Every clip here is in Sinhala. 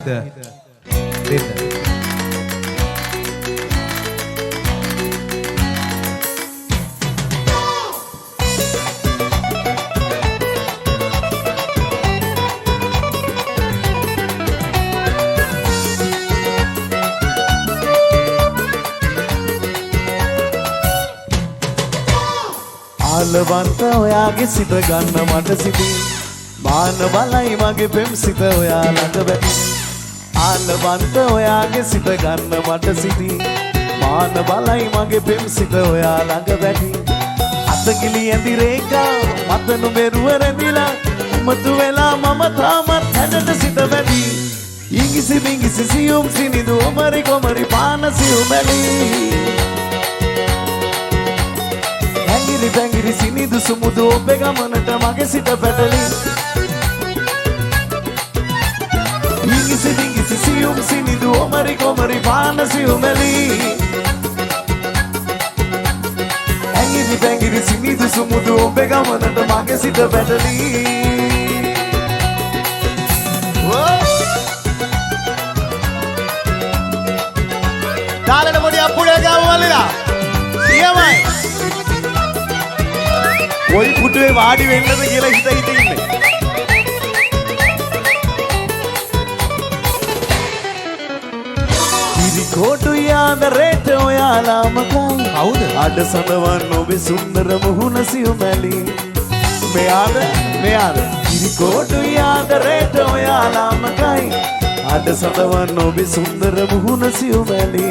හිත දෙන්න. ආලවන්ත ඔයාගේ සිත ගන්න මට සිතේ මාන බලයි මගේ පෙම් සිත ඔයා ළඟ වැටි ආලවන්ත ඔයාගේ සිත ගන්න මට සිතේ මාන බලයි මගේ පෙම් සිත ඔයා ළඟ වැටි අතකිලි ඇඳි රේඛා මත නොබෙරුව රැඳිලා උමතු වෙලා මම තාමත් හැඩට සිත වැටි ඉංගිසි බිංගිසි සියුම් සිනිදු ඔමරි කොමරි පාන සියුමැලි ඇඟිලි පැංගිලි සිනිදු සුමුදු ඔබේ ගමනට මගේ සිත පැටලි ඉංගිසි බිංගිසි සියුම් සිනිදු ඔමරි කොමරි පාන සියුමැලි ඇඟිලි පැංගිලි සිනිදු සුමුදු ඔබේ ගමනට මගේ සිත පැටලි දාලට පොඩි අප්පුඩියක් ගාව වලලා සියමයි කොයි පුටුවේ වාඩි වෙන්නද කියලා හිත ඉන්නේ. ඉරි කොටු යාදරේට ඔයාලාම කයි. කවුද? අඩ සඳවන් ඔබේ සුන්දර මුහුණ සියුමැලි. මෙයාද? ඉරි කොටු යාදරේට ඔයාලාම කයි. අඩ සඳවන් ඔබේ සුන්දර මුහුණ සියුමැලි.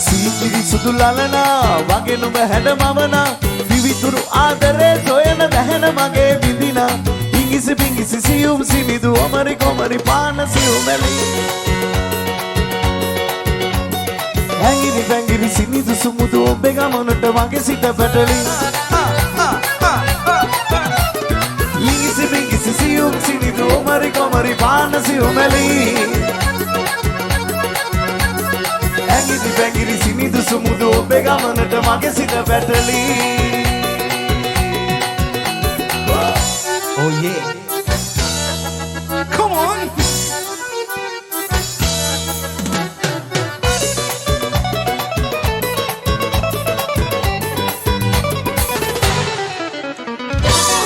සීකිරි සුදු ලලනා වගේ නුඹ හැඩ මවනා විවිතුරු ආදරේ සොයන දැහැන මගේ විඳිනා ඉංගිසි පිංගිසි සියුම් සිනිදු ඔමරි කොමරි පාන සියුමැලි ඇඟිලි පැංගිලි සිනිදු සුමුදු ඔබේ ගමනට මගේ සිත පැටලි ඉංගිසි පිංගිසි සියුම් සිනිදු ඔමරි කොමරි පාන සියුමැලි ඇඟිලි පැංගිලි සිනිදු සුමුදු ඔබේ ගමනට මගේ සිත පැටලි Oh yeah. come on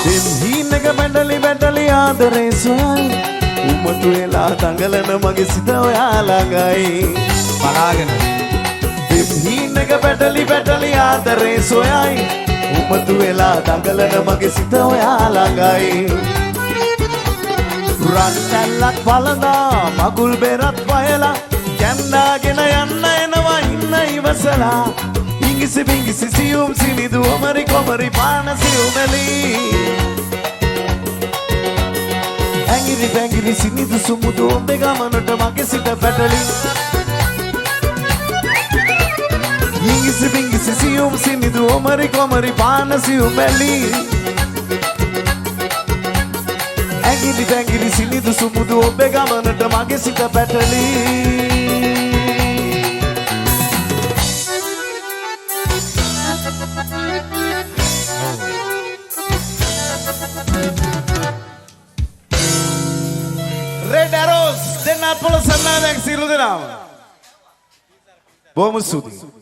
දෙම්හීනක බැටලි ආදරේ සොයයි උමතු වෙලා දඟලන මගේ සිත ඔයා ළඟයි බලාගෙන දෙම්හීනක බැටලි ආදරේ සොයයි උමතු වෙලා දඟලන මගේ සිත ඔයා ළඟයි රන් කැල්ලක් පළඳා මගුල් බෙරත් වයලා කැන්දාගෙන යන්න එනවා ඉන්න ඉවසලා ඉංගිසි බිංගිසි සියුම් සිනිදු ඔමරි කොමරි පාන සියුමැලි ඇඟිලි පැංගිලි සිනිදු සුමුදු ඔබේ ගමනට මගේ සිත පැටලි ඉංගිසි බිංගිසි සියුම් සිනිදු ඔමරි කොමරි පාන සියුමැලි ඇඟිලි පැංගිලි සිනිදු සුමුදු ඔබේ ගමනට මගේ සිත පැටලි Red Arrows දෙන්නත් පොළ සන්නානයක් සියලු දෙනාම බොහොම ස්තුතියි